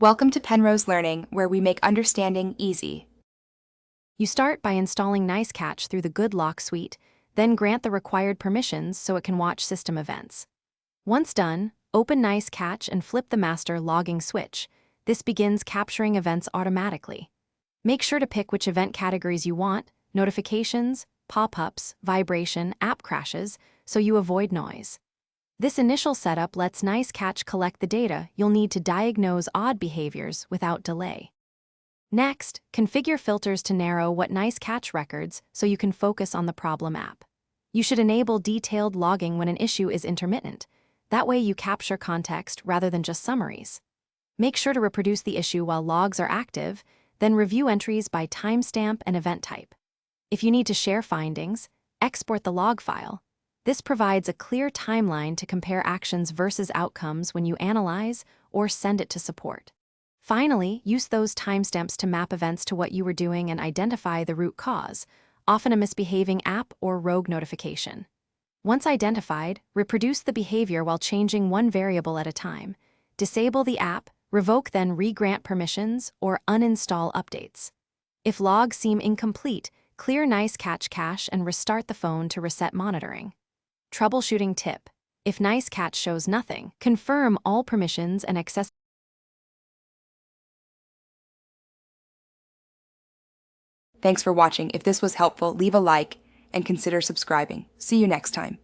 Welcome to Penrose Learning, where we make understanding easy. You start by installing Nice Catch through the Good Lock suite, then grant the required permissions so it can watch system events. Once done, open Nice Catch and flip the master logging switch. This begins capturing events automatically. Make sure to pick which event categories you want: notifications, pop-ups, vibration, app crashes, so you avoid noise. This initial setup lets Nice Catch collect the data you'll need to diagnose odd behaviors without delay. Next, configure filters to narrow what Nice Catch records so you can focus on the problem app. You should enable detailed logging when an issue is intermittent. That way you capture context rather than just summaries. Make sure to reproduce the issue while logs are active, then review entries by timestamp and event type. If you need to share findings, export the log file. This provides a clear timeline to compare actions versus outcomes when you analyze or send it to support. Finally, use those timestamps to map events to what you were doing and identify the root cause, often a misbehaving app or rogue notification. Once identified, reproduce the behavior while changing one variable at a time. Disable the app, revoke then re-grant permissions, or uninstall updates. If logs seem incomplete, clear Nice Catch cache and restart the phone to reset monitoring. Troubleshooting tip: if Nice Catch shows nothing, confirm all permissions and access. Thanks for watching. If this was helpful, leave a like and consider subscribing. See you next time.